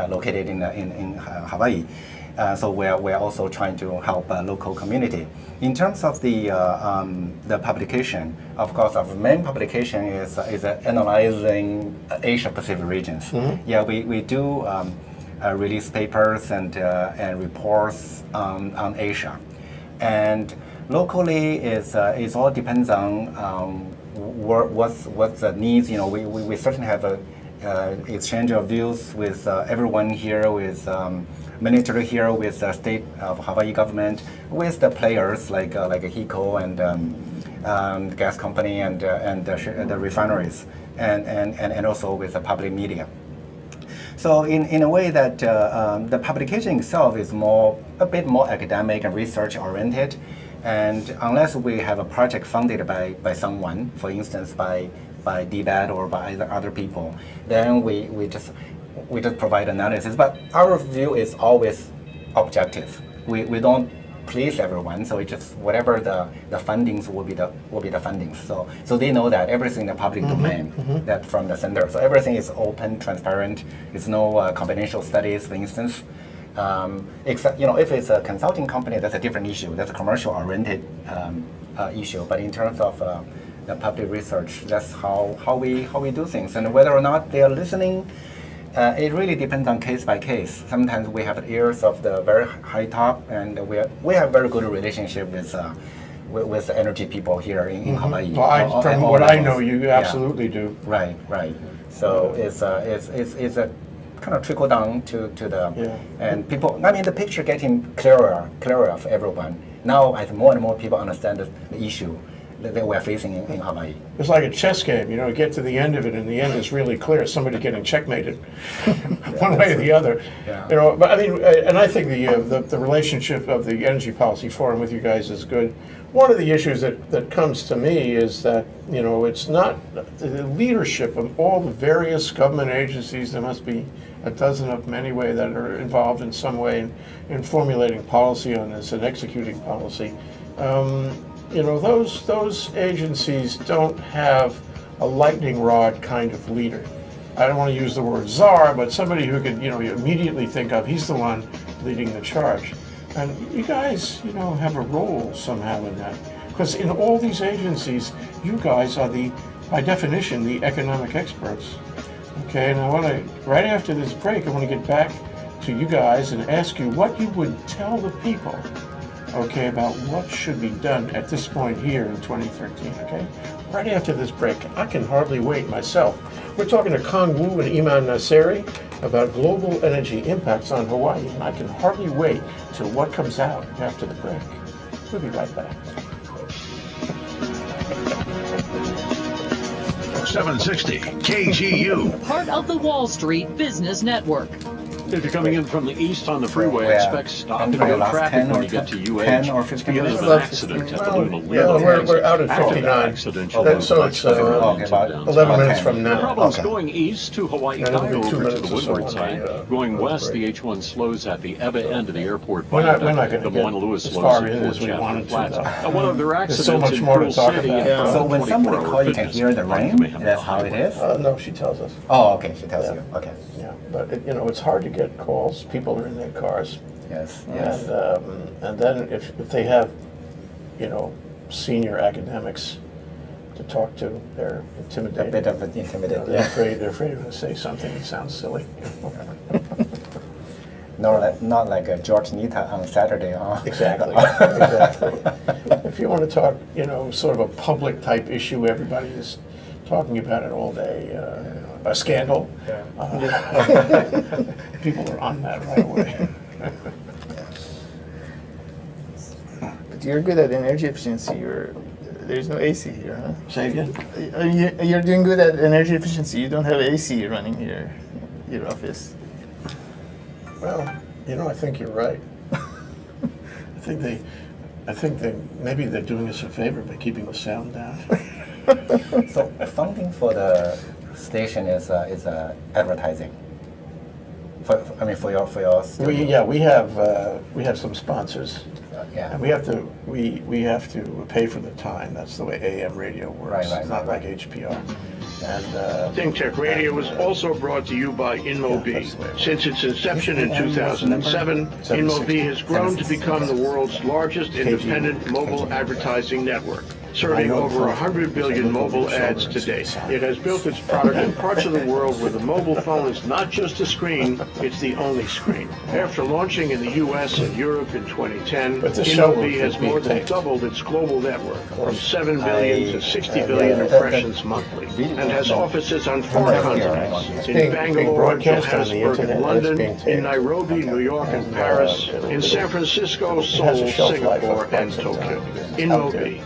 located in Hawaii. So we're also trying to help local community. In terms of the publication, of course, our main publication is analyzing Asia Pacific regions. Mm-hmm. Yeah, we do release papers and reports on Asia, and locally it all depends on what's the needs. You know, we certainly have a exchange of views with everyone here, with military here, with the state of Hawaii government, with the players like HECO and gas company and the refineries, and also with the public media. So in a way that the publication itself is a bit more academic and research oriented, and unless we have a project funded by someone, for instance by DBAT or by other people, then we just provide analysis. But our view is always objective. We don't please everyone, so it just whatever the fundings will be the fundings. So they know that everything in the public domain, that from the center. So everything is open, transparent. It's no confidential studies, for instance. Except, you know, if it's a consulting company, that's a different issue. That's a commercial-oriented issue. But in terms of the public research, that's how we do things. And whether or not they are listening, it really depends on case by case. Sometimes we have ears of the very high top, and we have very good relationship with the energy people here in Hawaii. Well, from what I know, you absolutely do. Right. So it's a kind of trickle down to the and people. I mean, the picture getting clearer for everyone. Now, as more and more people understand the issue that we're facing in Hawaii. It's like a chess game, you know, you get to the end of it, and the end is really clear. Somebody getting checkmated, one way or the other. Yeah. You know, but I mean, and I think the relationship of the Energy Policy Forum with you guys is good. One of the issues that comes to me is that, you know, it's not the leadership of all the various government agencies. There must be a dozen of them anyway that are involved in some way in formulating policy on this and executing policy. You know, those agencies don't have a lightning rod kind of leader. I don't want to use the word czar, but somebody who could, you know, you immediately think of, he's the one leading the charge. And you guys, you know, have a role somehow in that. Because in all these agencies, you guys are by definition, the economic experts. Okay, and I want to, right after this break, I want to get back to you guys and ask you what you would tell the people, okay, about what should be done at this point here in 2013, okay? Right after this break. I can hardly wait myself. We're talking to Kang-woo and Iman Nasseri about global energy impacts on Hawaii, and I can hardly wait till what comes out after the break. We'll be right back. 760 KGU. Part of the Wall Street Business Network. If you're coming in from the east on the freeway, Yeah. expect stop-and-go last traffic 10 when or you get to 10 UH. or 15 because of an minutes. accident at the Well, Luna yeah, Luna we're out at Active 59. accident, That- so it's, okay, about 11 minutes 10. from now. Problems Okay. going east to Hawaii Yeah, it'll be Kaido 2 over to minutes the or so windward on side. the, Going west, break. the H1 slows at the Eba end of the airport We're not viaduct. gonna The get Moana Lewis as slows far at in Fort as we Chapman wanted to, Flats. though. One of their There's accidents so much in more to Pearl talk City about. and So when somebody 24-hour call, you can fitness hear the on rain. Kamehameha That's how it Highway. is. No, she tells us. Oh, okay. She tells Yeah. you. Okay. Yeah, but it's hard to get calls. People are in their cars, Yes. Yes. and then if they have, senior academics to talk to, they're A intimidated. bit of an You know, intimidating. they're afraid. They're afraid to say something that sounds silly. Not like George Nita on Saturday, huh? Exactly. Exactly. If you want to talk, sort of a public type issue, everybody is talking about it all day. A scandal. People are on that right away. But you're good at energy efficiency. There's no AC here, huh? Say again? You're doing good at energy efficiency. You don't have AC running here, your office. Well, I think you're right. I think maybe they're doing us a favor by keeping the sound down. So funding for the station is advertising. For your studio. We have some sponsors, Yeah. and we have to pay for the time. That's the way AM radio works. Right, It's not right. like HPR. And Think Tech Radio is also brought to you by InmoB. Since its inception in 2007, InmoB has grown to become the world's largest independent mobile advertising network, serving over 100 billion mobile ads to date. It has built its product in parts of the world where the mobile phone is not just a screen, it's the only screen. After launching in the US and Europe in 2010, But this show InmoB has will be more than taped. doubled its global network from 7 billion to 60 billion impressions monthly, and has offices on 4 continents, in being Bangalore, broadcast on the Johannesburg, internet, and and it's London, being taped. in Nairobi, New York, and Paris, in San Francisco, has Seoul, a shelf life of Singapore, quite and some time Tokyo. because it's out there. InmoB.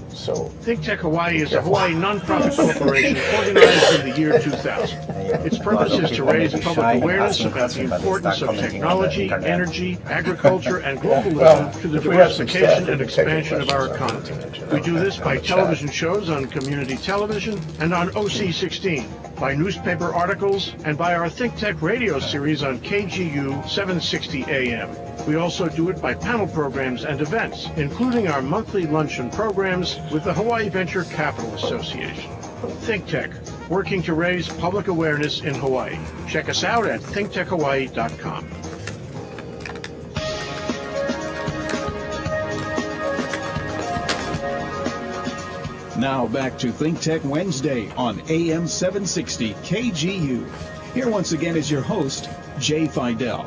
So Think Tech Hawaii is a Hawaii nonprofit corporation organized in the year 2000. Its purpose is to raise public awareness about the importance of technology, energy, agriculture, and globalism to the if we have some staff, diversification we and can take your expansion of our questions. economy. We do this by television shows on community television and on OC16, by newspaper articles, and by our Think Tech radio series on KGU 760 AM. We also do it by panel programs and events, including our monthly luncheon programs with the Hawaii Venture Capital Association. Think Tech, working to raise public awareness in Hawaii. Check us out at thinktechhawaii.com. Now back to Think Tech Wednesday on AM 760 KGU. Here once again is your host, Jay Fidel.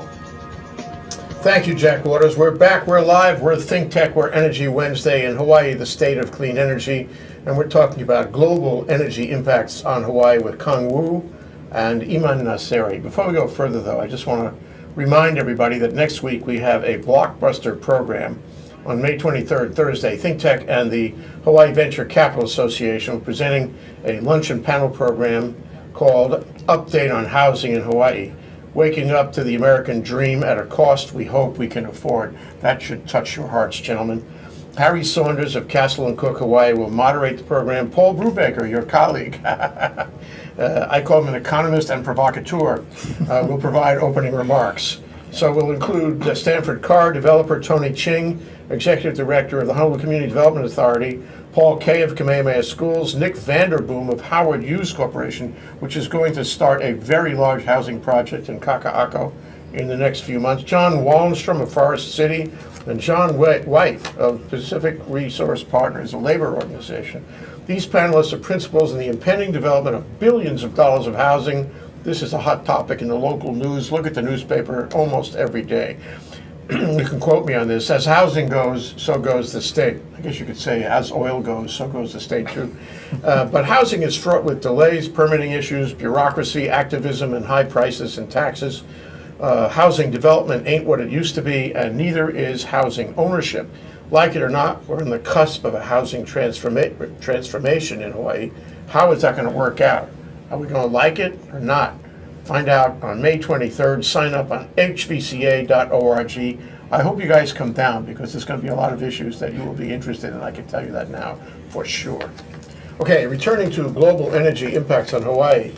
thank you, Jack Waters. We're back. We're live. We're Think Tech. We're Energy Wednesday in Hawaii, the state of clean energy. And we're talking about global energy impacts on Hawaii with Kang Wu and Iman Naseri. Before we go further, though, I just want to remind everybody that next week we have a blockbuster program on May 23rd, Thursday. Think Tech and the Hawaii Venture Capital Association are presenting a luncheon panel program called Update on Housing in Hawaii. Waking up to the American dream at a cost we hope we can afford. That should touch your hearts, gentlemen. Harry Saunders of Castle and Cook, Hawaii will moderate the program. Paul Brubaker, your colleague, I call him an economist and provocateur, will provide opening remarks. So we'll include Stanford Carr developer Tony Ching, Executive Director of the Honolulu Community Development Authority, Paul Kay of Kamehameha Schools, Nick Vanderboom of Howard Hughes Corporation, which is going to start a very large housing project in Kaka'ako in the next few months, John Wallenstrom of Forest City, and John White of Pacific Resource Partners, a labor organization. These panelists are principals in the impending development of billions of dollars of housing. This is a hot topic in the local news. Look at the newspaper almost every day. You can quote me on this. As housing goes, so goes the state. I guess you could say as oil goes, so goes the state too. But housing is fraught with delays, permitting issues, bureaucracy, activism, and high prices and taxes. Housing development ain't what it used to be, and neither is housing ownership. Like it or not, we're on the cusp of a housing transformation in Hawaii. How is that going to work out? Are we going to like it or not? Find out on May 23rd. Sign up on hvca.org. I hope you guys come down because there's going to be a lot of issues that you will be interested in. I can tell you that now for sure. Okay, returning to global energy impacts on Hawaii.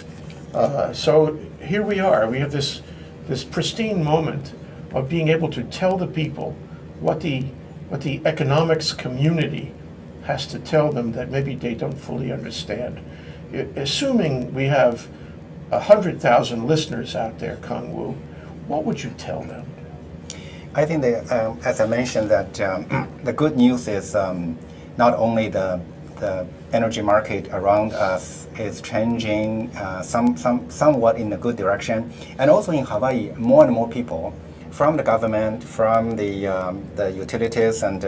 So here we are. We have this pristine moment of being able to tell the people what the economics community has to tell them that maybe they don't fully understand. Assuming we have 100,000 listeners out there, Kang Woo, what would you tell them? I think that, as I mentioned, that the good news is not only the energy market around us is changing somewhat in a good direction, and also in Hawaii, more and more people from the government, from the utilities and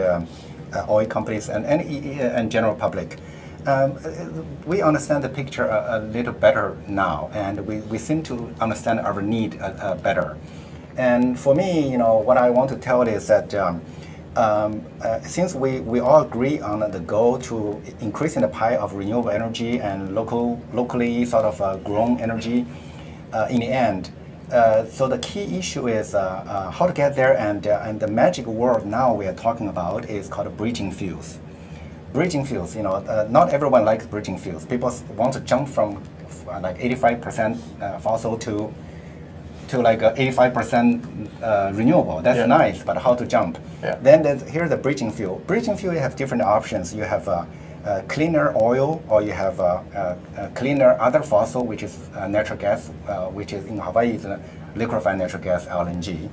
oil companies and general public. We understand the picture a little better now, and we seem to understand our need better. And for me, what I want to tell is that since we all agree on the goal to increasing the pie of renewable energy and locally sort of grown energy, in the end, so the key issue is how to get there, and the magic word now we are talking about is called bridging fuels. Bridging fuels, not everyone likes bridging fuels. People want to jump from like 85% fossil to like 85% renewable. That's nice, but how to jump? Yeah. Then here's the bridging fuel. Bridging fuel, you have different options. You have cleaner oil, or you have cleaner other fossil, which is natural gas, which is in Hawaii is liquefied natural gas, LNG,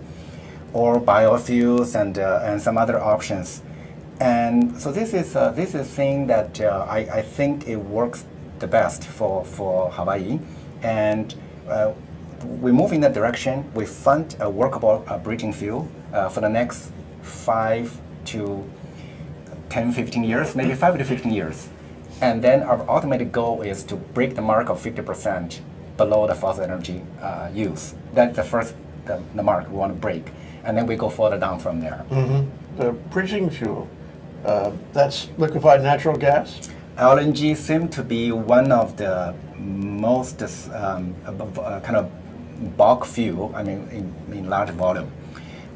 or biofuels and some other options. And so this is a thing that I think it works the best for Hawaii, and we move in that direction. We fund a workable bridging fuel for the next 5 to 10, 15 years, maybe 5 to 15 years. And then our ultimate goal is to break the mark of 50% below the fossil energy use. That's the first the mark we want to break. And then we go further down from there. Mm-hmm. The bridging fuel, that's liquefied natural gas? LNG seems to be one of the most kind of bulk fuel, I mean, in large volume.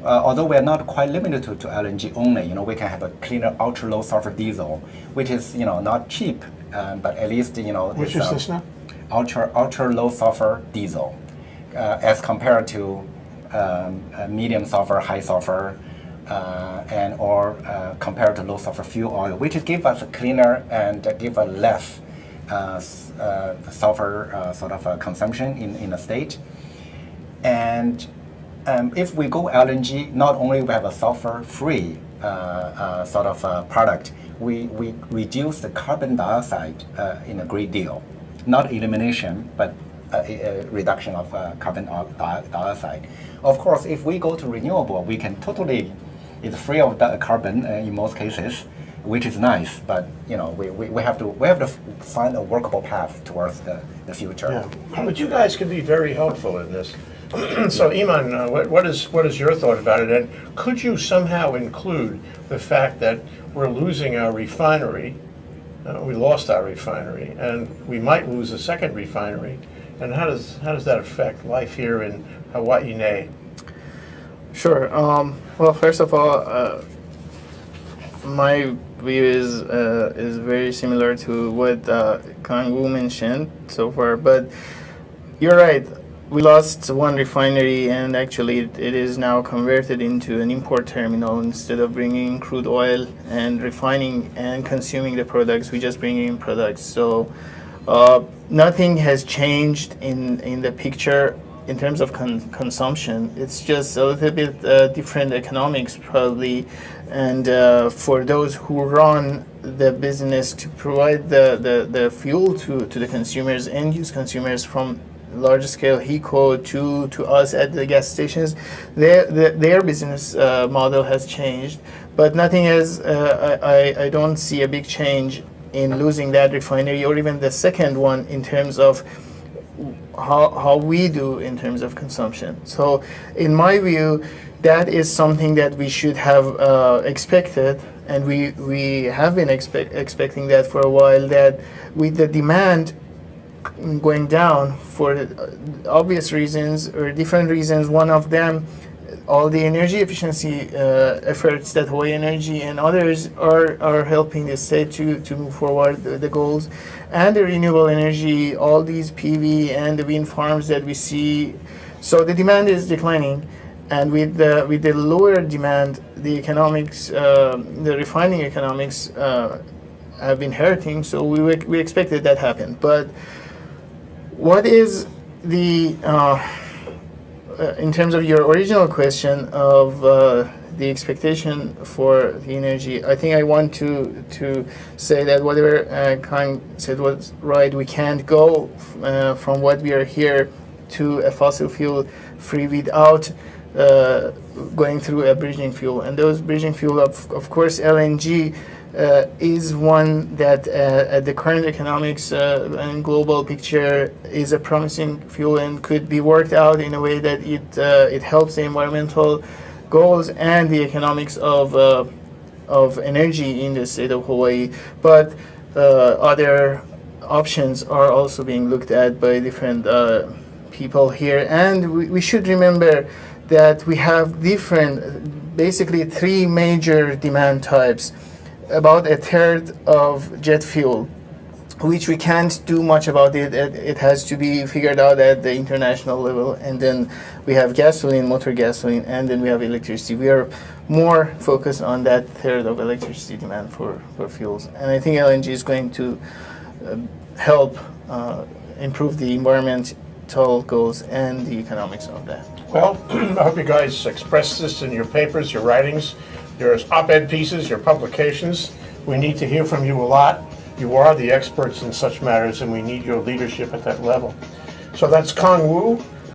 Although we are not quite limited to LNG only, we can have a cleaner ultra low sulfur diesel, which is not cheap, but at least Which is this now? Ultra low sulfur diesel, as compared to medium sulfur, high sulfur, or compared to low sulfur fuel oil, which give us a cleaner and give a less sulfur sort of consumption in the state. And if we go LNG, not only we have a sulfur-free sort of product, we reduce the carbon dioxide in a great deal. Not elimination, but a reduction of carbon dioxide. Of course, if we go to renewable, we can totally, it's free of carbon in most cases, which is nice. But we have to find a workable path towards the future. Yeah. But you guys can be very helpful in this. So Iman, what is your thought about it? And could you somehow include the fact that we're losing our refinery? We lost our refinery, and we might lose a second refinery. And how does that affect life here in Hawaii? Sure. Well, first of all, my view is very similar to what Kang Woo mentioned so far. But you're right. We lost one refinery, and actually it is now converted into an import terminal. Instead of bringing crude oil and refining and consuming the products, we just bring in products. So nothing has changed in the picture in terms of consumption. It's just a little bit different economics probably, and for those who run the business to provide the fuel to the consumers, end-use consumers, from large scale HECO to us at the gas stations, their business model has changed, but nothing has. I don't see a big change in losing that refinery or even the second one in terms of how we do in terms of consumption. So in my view, that is something that we should have expected, and we have been expecting that for a while, that with the demand going down for obvious reasons or different reasons. One of them, all the energy efficiency efforts that Hawaii Energy and others are helping the state to move forward the goals, and the renewable energy, all these PV and the wind farms that we see. So the demand is declining, and with the lower demand, the economics, the refining economics have been hurting. So we expected that happen. But what is the in terms of your original question of the expectation for the energy, I think I want to say that whatever Kang said was right. We can't go from what we are here to a fossil fuel free without going through a bridging fuel. And those bridging fuel, of course, LNG is one that at the current economics and global picture is a promising fuel and could be worked out in a way that it helps the environmental goals and the economics of energy in the state of Hawaii. But other options are also being looked at by different people here. And we should remember that we have different, basically 3 major demand types. About a third of jet fuel, which we can't do much about it. It has to be figured out at the international level. And then we have gasoline, motor gasoline, and then we have electricity. We are more focused on that third of electricity demand for fuels. And I think LNG is going to help improve the environmental goals and the economics of that. Well, I hope you guys express this in your papers, your writings, your op-ed pieces, your publications. We need to hear from you a lot. You are the experts in such matters, and we need your leadership at that level. So that's Kang Wu.